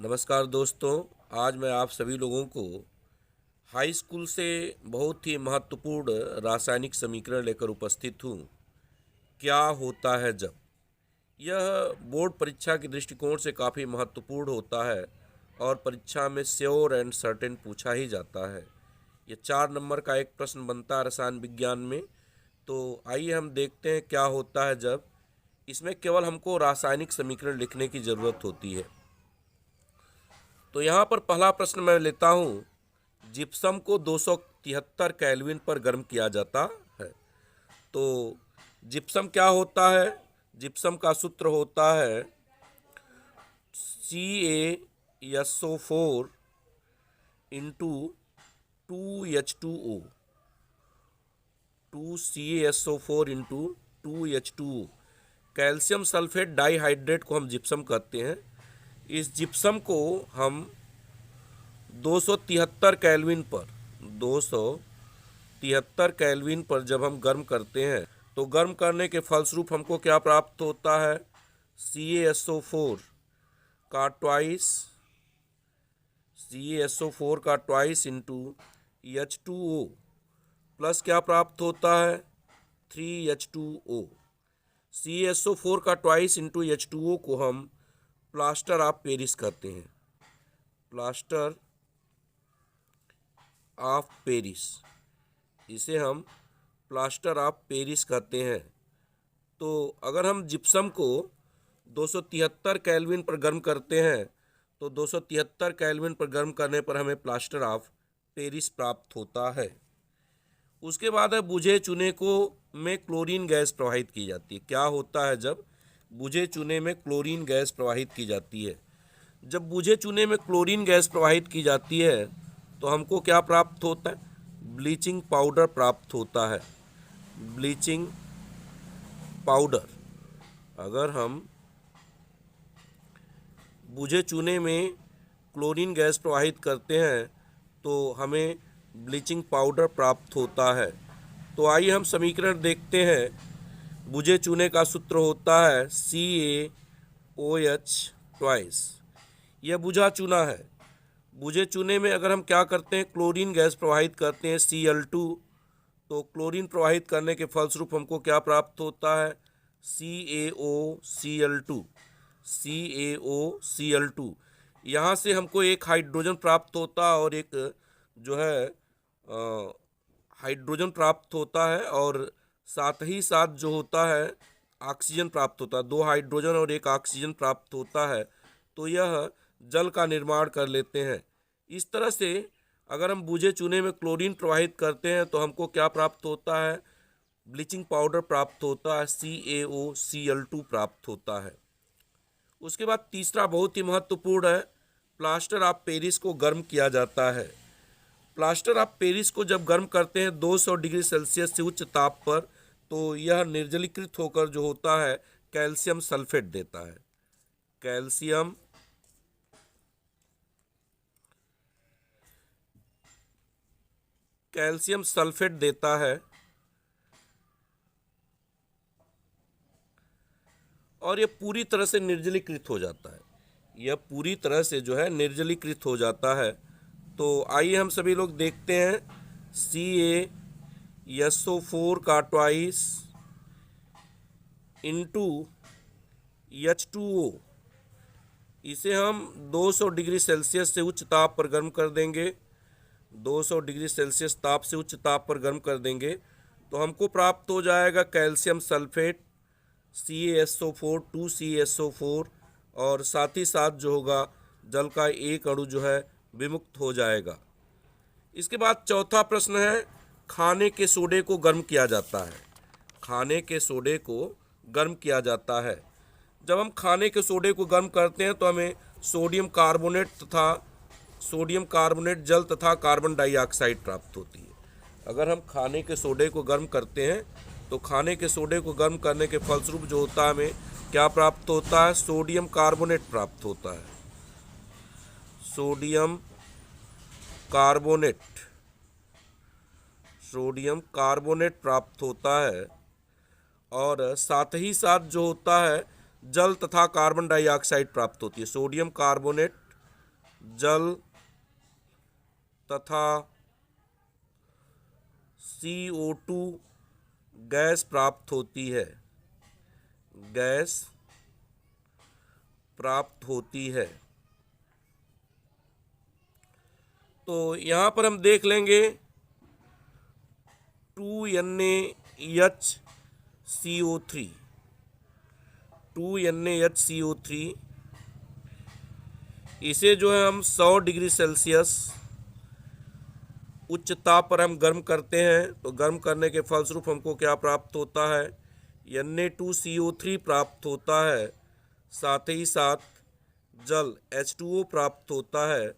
नमस्कार दोस्तों। आज मैं आप सभी लोगों को हाई स्कूल से बहुत ही महत्वपूर्ण रासायनिक समीकरण लेकर उपस्थित हूँ। क्या होता है जब? यह बोर्ड परीक्षा के दृष्टिकोण से काफ़ी महत्वपूर्ण होता है और परीक्षा में श्योर एंड सर्टेन पूछा ही जाता है। ये 4 नंबर का एक प्रश्न बनता है रसायन विज्ञान में। तो आइए हम देखते हैं क्या होता है जब। इसमें केवल हमको रासायनिक समीकरण लिखने की ज़रूरत होती है। तो यहाँ पर पहला प्रश्न मैं लेता हूँ। जिप्सम को 273 केल्विन पर गर्म किया जाता है। तो जिप्सम क्या होता है? जिप्सम का सूत्र होता है CaSO4 into 2H2O। 2CaSO4 into 2H2O। Calcium sulphate dihydrate को हम जिप्सम कहते हैं। इस जिप्सम को हम 273 केल्विन पर जब हम गर्म करते हैं तो गर्म करने के फलस्वरूप हमको क्या प्राप्त होता है? CaSO4 का ट्वाइस इंटू H2O प्लस क्या प्राप्त होता है? 3H2O। CaSO4 का ट्वाइस इंटू H2O को हम प्लास्टर ऑफ पेरिस कहते हैं। प्लास्टर ऑफ पेरिस, इसे हम प्लास्टर ऑफ पेरिस कहते हैं। तो अगर हम जिप्सम को 273 केल्विन पर गर्म करते हैं तो 273 केल्विन पर गर्म करने पर हमें प्लास्टर ऑफ पेरिस प्राप्त होता है। उसके बाद है बुझे चूने को में क्लोरीन गैस प्रवाहित की जाती है। क्या होता है जब बुझे चूने में क्लोरीन गैस प्रवाहित की जाती है? जब बुझे चूने में क्लोरीन गैस प्रवाहित की जाती है तो हमको क्या प्राप्त होता है? ब्लीचिंग पाउडर प्राप्त होता है। Bleaching powder. अगर हम बुझे चूने में क्लोरीन गैस प्रवाहित करते हैं तो हमें ब्लीचिंग पाउडर प्राप्त होता है। तो आइए हम समीकरण देखते हैं। बुझे चूने का सूत्र होता है CaOH ट्वाइस। यह बुझा चूना है। बुझे चूने में अगर हम क्या करते हैं, क्लोरीन गैस प्रवाहित करते हैं Cl2, तो क्लोरीन प्रवाहित करने के फलस्वरूप हमको क्या प्राप्त होता है? CaOCl2। CaOCl2। यहाँ से हमको एक हाइड्रोजन प्राप्त होता है और एक जो है हाइड्रोजन प्राप्त होता है और साथ ही साथ जो होता है ऑक्सीजन प्राप्त होता है। 2 हाइड्रोजन और 1 ऑक्सीजन प्राप्त होता है। तो यह जल का निर्माण कर लेते हैं। इस तरह से अगर हम बुझे चूने में क्लोरीन प्रवाहित करते हैं तो हमको क्या प्राप्त होता है? ब्लीचिंग पाउडर प्राप्त होता है, CaOCl2 प्राप्त होता है। उसके बाद तीसरा बहुत ही महत्वपूर्ण है, प्लास्टर ऑफ पेरिस को गर्म किया जाता है। प्लास्टर ऑफ पेरिस को जब गर्म करते हैं 200 डिग्री सेल्सियस से उच्च ताप पर, तो यह निर्जलीकृत होकर जो होता है कैल्शियम सल्फेट देता है। कैल्शियम सल्फेट देता है और यह पूरी तरह से निर्जलीकृत हो जाता है। यह पूरी तरह से जो है निर्जलीकृत हो जाता है। तो आइए हम सभी लोग देखते हैं। CaSO4 का ट्वाइस इंटू H2O, इसे हम 200 डिग्री सेल्सियस से उच्च ताप पर गर्म कर देंगे। 200 डिग्री सेल्सियस ताप से उच्च ताप पर गर्म कर देंगे तो हमको प्राप्त हो जाएगा कैल्शियम सल्फेट CaSO4, 2CaSO4 और साथ ही साथ जो होगा जल का एक अणु जो है विमुक्त हो जाएगा। इसके बाद चौथा प्रश्न है, खाने के सोडे को गर्म किया जाता है। खाने के सोडे को गर्म किया जाता है। जब हम खाने के सोडे को गर्म करते हैं तो हमें सोडियम कार्बोनेट जल तथा कार्बन डाइऑक्साइड प्राप्त होती है। अगर हम खाने के सोडे को गर्म करते हैं तो खाने के सोडे को गर्म करने के फलस्वरूप जो होता है हमें क्या प्राप्त होता है? सोडियम कार्बोनेट प्राप्त होता है। सोडियम कार्बोनेट प्राप्त होता है और साथ ही साथ जो होता है जल तथा कार्बन डाइऑक्साइड प्राप्त होती है। सोडियम कार्बोनेट जल तथा CO2 गैस प्राप्त होती है, गैस प्राप्त होती है। तो यहाँ पर हम देख लेंगे 2NaHCO3, 2NaHCO3 इसे जो है हम 100 डिग्री सेल्सियस उच्च ताप पर हम गर्म करते हैं, तो गर्म करने के फलस्वरूप हमको क्या प्राप्त होता है, Na2CO3 प्राप्त होता है, साथ ही साथ जल H2O प्राप्त होता है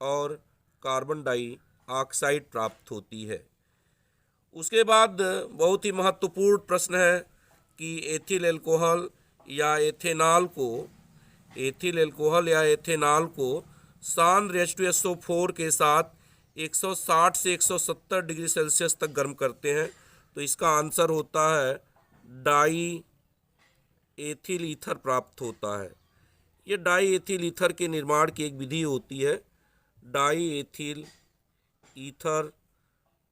और कार्बन डाइऑक्साइड प्राप्त होती है। उसके बाद बहुत ही महत्वपूर्ण प्रश्न है कि एथिल एल्कोहल या एथेनॉल को सांद्र H2SO4 के साथ 160 से 170 डिग्री सेल्सियस तक गर्म करते हैं, तो इसका आंसर होता है डाई एथिल ईथर प्राप्त होता है। ये डाई एथिल ईथर के निर्माण की एक विधि होती है, डाई एथिल ईथर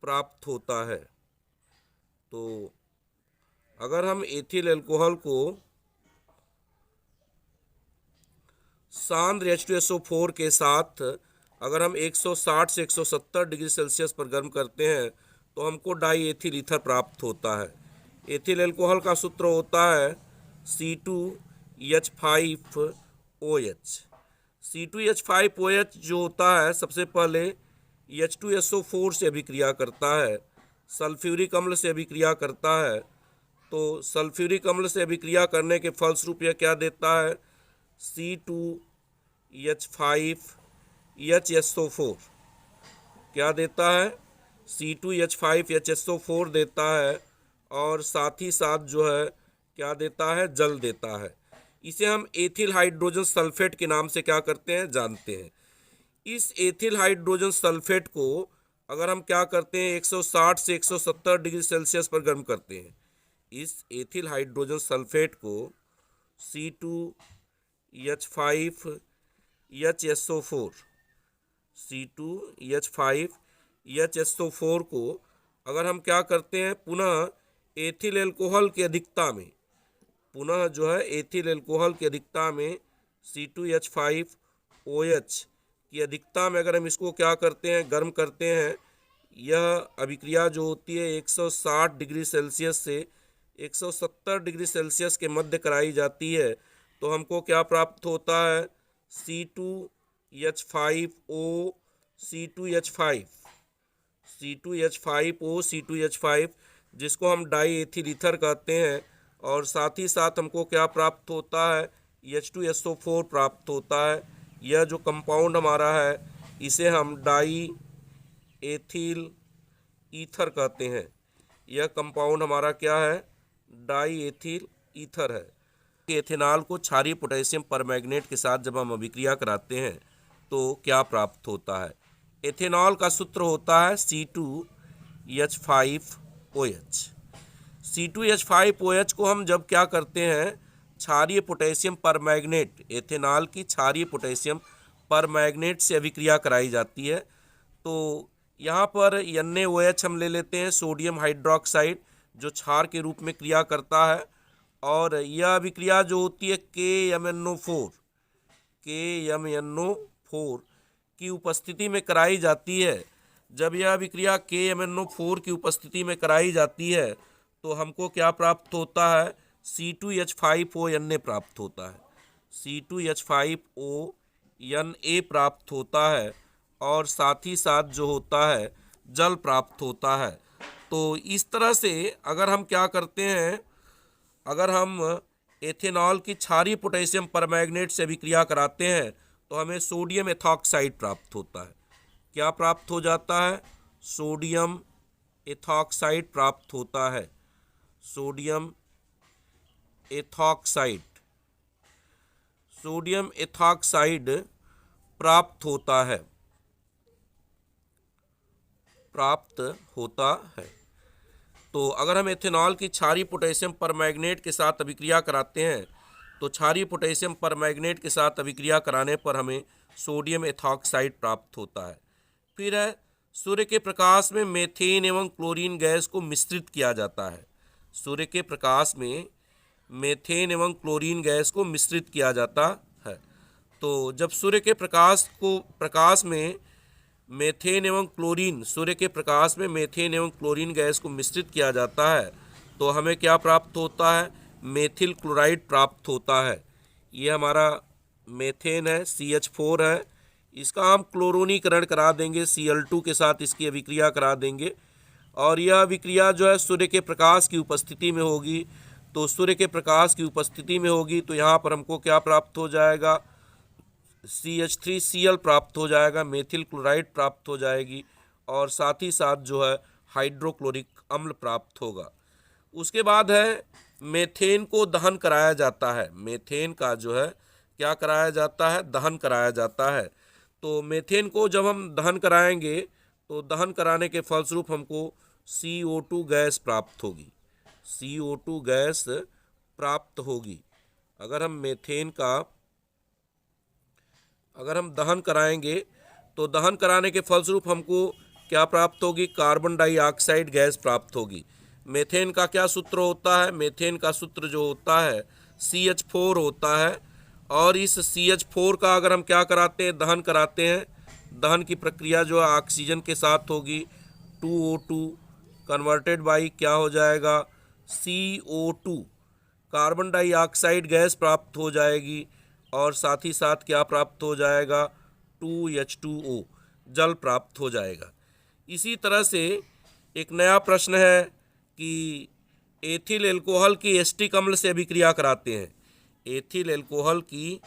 प्राप्त होता है। तो अगर हम एथिल अल्कोहल को सांद्र H2SO4 के साथ अगर हम 160 से 170 डिग्री सेल्सियस पर गर्म करते हैं तो हमको डाई एथिल ईथर प्राप्त होता है। एथिल अल्कोहल का सूत्र होता है C2H5OH। C2H5OH जो होता है सबसे पहले H2SO4 से अभिक्रिया करता है, सल्फ्यूरिक अम्ल से अभिक्रिया करता है। तो सल्फ्यूरिक अम्ल से अभिक्रिया करने के फलस्वरूप यह क्या देता है, C2H5HSO4 क्या देता है, C2H5HSO4 देता है और साथ ही साथ जो है क्या देता है, जल देता है। इसे हम एथिल हाइड्रोजन सल्फेट के नाम से क्या करते हैं, जानते हैं। इस एथिल हाइड्रोजन सल्फेट को अगर हम क्या करते हैं 160 से 170 डिग्री सेल्सियस पर गर्म करते हैं, इस एथिल हाइड्रोजन सल्फेट को C2H5HSO4 को अगर हम क्या करते हैं पुनः एथिल अल्कोहल की अधिकता में, पुनः जो है एथिल अल्कोहल की अधिकता में C2H5OH की अधिकता में अगर हम इसको क्या करते हैं, गर्म करते हैं, यह अभिक्रिया जो होती है 160 डिग्री सेल्सियस से 170 डिग्री सेल्सियस के मध्य कराई जाती है, तो हमको क्या प्राप्त होता है, C2H5O C2H5 जिसको हम डाई एथिल ईथर कहते हैं, और साथ ही साथ हमको क्या प्राप्त होता है, H2SO4 प्राप्त होता है। यह जो कंपाउंड हमारा है इसे हम डाई एथिल ईथर कहते हैं। यह कंपाउंड हमारा क्या है, डाई एथिल ईथर है। एथेनॉल को क्षारीय पोटेशियम परमैंगनेट के साथ जब हम अभिक्रिया कराते हैं तो क्या प्राप्त होता है, एथेनॉल का सूत्र होता है C2H5OH। C2H5OH को हम जब क्या करते हैं क्षारीय पोटेशियम परमैंगनेट, एथेनॉल की क्षारीय पोटेशियम परमैंगनेट से अभिक्रिया कराई जाती है, तो यहाँ पर NaOH हम ले लेते हैं, सोडियम हाइड्रोक्साइड, जो क्षार के रूप में क्रिया करता है, और यह अभिक्रिया जो होती है KMNO4 की उपस्थिति में कराई जाती है। जब यह अभिक्रिया KMNO4 की उपस्थिति में कराई जाती है तो हमको क्या प्राप्त होता है, C2H5ONA प्राप्त होता है, C2H5ONA प्राप्त होता है, और साथ ही साथ जो होता है जल प्राप्त होता है। तो इस तरह से अगर हम क्या करते हैं, अगर हम एथेनॉल की क्षारीय पोटेशियम परमैंगनेट से अभिक्रिया कराते हैं तो हमें सोडियम एथॉक्साइड प्राप्त होता है। क्या प्राप्त हो जाता है, सोडियम एथॉक्साइड प्राप्त होता है, सोडियम एथॉक्साइड, सोडियम एथॉक्साइड प्राप्त होता है, प्राप्त होता है। तो अगर हम एथेनॉल की क्षारीय पोटेशियम परमैंगनेट के साथ अभिक्रिया कराते हैं तो क्षारीय पोटेशियम परमैंगनेट के साथ अभिक्रिया कराने पर हमें सोडियम एथॉक्साइड प्राप्त होता है। फिर है सूर्य के प्रकाश में मेथेन एवं क्लोरीन गैस को मिश्रित किया जाता है। सूर्य के प्रकाश में मेथेन एवं क्लोरीन गैस को मिश्रित किया जाता है। तो जब सूर्य के प्रकाश में मेथेन एवं क्लोरीन सूर्य के प्रकाश में मेथेन एवं क्लोरीन गैस को मिश्रित किया जाता है तो हमें क्या प्राप्त होता है? मेथिल क्लोराइड प्राप्त होता है। ये हमारा मेथेन है, CH4 है, इसका हम क्लोरोनीकरण करा देंगे, Cl2 के साथ इसकी अभिक्रिया करा देंगे और यह अभिक्रिया जो है सूर्य के प्रकाश की उपस्थिति में होगी। तो सूर्य के प्रकाश की उपस्थिति में होगी तो यहाँ पर हमको क्या प्राप्त हो जाएगा? CH3Cl प्राप्त हो जाएगा, मेथिल क्लोराइड प्राप्त हो जाएगी और साथ ही साथ जो है हाइड्रोक्लोरिक अम्ल प्राप्त होगा। उसके बाद है मेथेन को दहन कराया जाता है। मेथेन का जो है क्या कराया जाता है? दहन कराया जाता है। तो मेथेन को जब हम दहन कराएंगे तो दहन कराने के फलस्वरूप हमको CO2 गैस प्राप्त होगी। CO2 गैस प्राप्त होगी। अगर हम दहन कराएंगे तो दहन कराने के फलस्वरूप हमको क्या प्राप्त होगी? कार्बन डाइऑक्साइड गैस प्राप्त होगी। मेथेन का क्या सूत्र होता है? मेथेन का सूत्र जो होता है CH4 होता है और इस CH4 का अगर हम क्या कराते हैं? दहन कराते हैं। दहन की प्रक्रिया जो है ऑक्सीजन के साथ होगी, 2O2 कन्वर्टेड बाई क्या हो जाएगा? CO2 कार्बन डाइऑक्साइड गैस प्राप्त हो जाएगी और साथ ही साथ क्या प्राप्त हो जाएगा? 2H2O जल प्राप्त हो जाएगा। इसी तरह से एक नया प्रश्न है कि एथिल एल्कोहल की एस्टिक अम्ल से अभिक्रिया कराते हैं। एथिल एल्कोहल की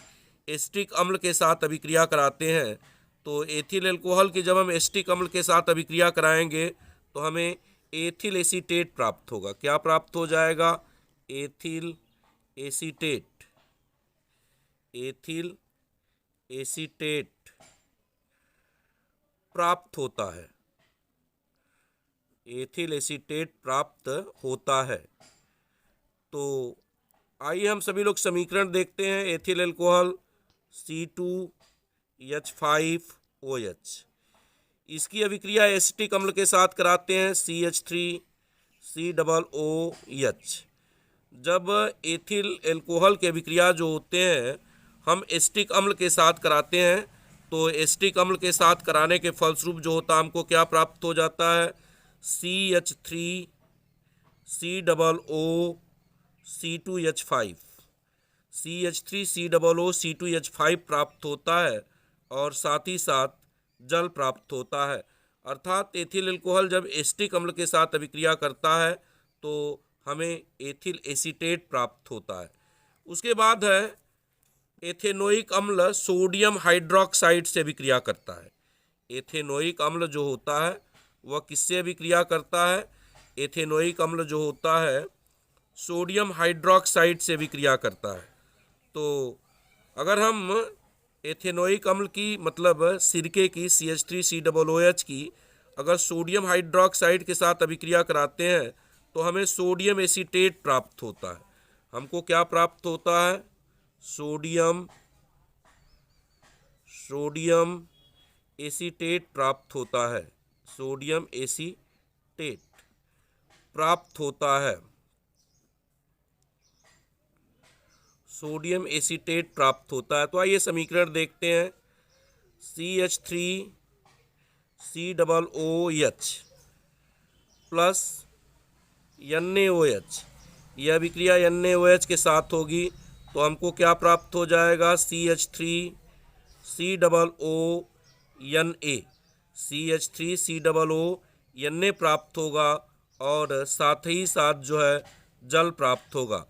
एस्टिक अम्ल के साथ अभिक्रिया कराते हैं तो एथिल एल्कोहल की जब हम एस्टिक अम्ल के साथ अभिक्रिया कराएंगे तो हमें एथिल एसीटेट प्राप्त होगा। क्या प्राप्त हो जाएगा? Ethyl acetate. एथिल एसीटेट प्राप्त होता है। एथिल एसीटेट प्राप्त होता है। तो आइए हम सभी लोग समीकरण देखते हैं। एथिल एल्कोहल C2H5OH, इसकी अभिक्रिया एसिटिक अम्ल के साथ कराते हैं CH3COOH। जब एथिल एल्कोहल की अभिक्रिया जो होते हैं हम एसिटिक अम्ल के साथ कराते हैं तो एसिटिक अम्ल के साथ कराने के फलस्वरूप जो होता है हमको क्या प्राप्त हो जाता है? CH3COOC2H5 CH3COOC2H5 प्राप्त होता है और साथ ही साथ जल प्राप्त होता है। अर्थात एथिल एल्कोहल जब एसिटिक अम्ल के साथ अभिक्रिया करता है तो हमें एथिल एसीटेट प्राप्त होता है। उसके बाद है एथेनोइक अम्ल सोडियम हाइड्रोक्साइड से अभिक्रिया करता है। एथेनोइक अम्ल जो होता है वह किससे अभिक्रिया करता है? एथेनोइक अम्ल जो होता है सोडियम हाइड्रोक्साइड से अभिक्रिया करता है। तो अगर हम एथेनोइक अम्ल की मतलब सिरके की CH3COOH की अगर सोडियम हाइड्रोक्साइड के साथ अभिक्रिया कराते हैं तो हमें सोडियम एसीटेट प्राप्त होता है। हमको क्या प्राप्त होता है? सोडियम एसीटेट प्राप्त होता है। सोडियम एसीटेट प्राप्त होता है। सोडियम एसीटेट प्राप्त होता है। तो आइए समीकरण देखते हैं। CH3COOH प्लस NaOH, यह अभिक्रिया NaOH के साथ होगी तो हमको क्या प्राप्त हो जाएगा? CH3COONA। CH3COONA प्राप्त होगा और साथ ही साथ जो है जल प्राप्त होगा।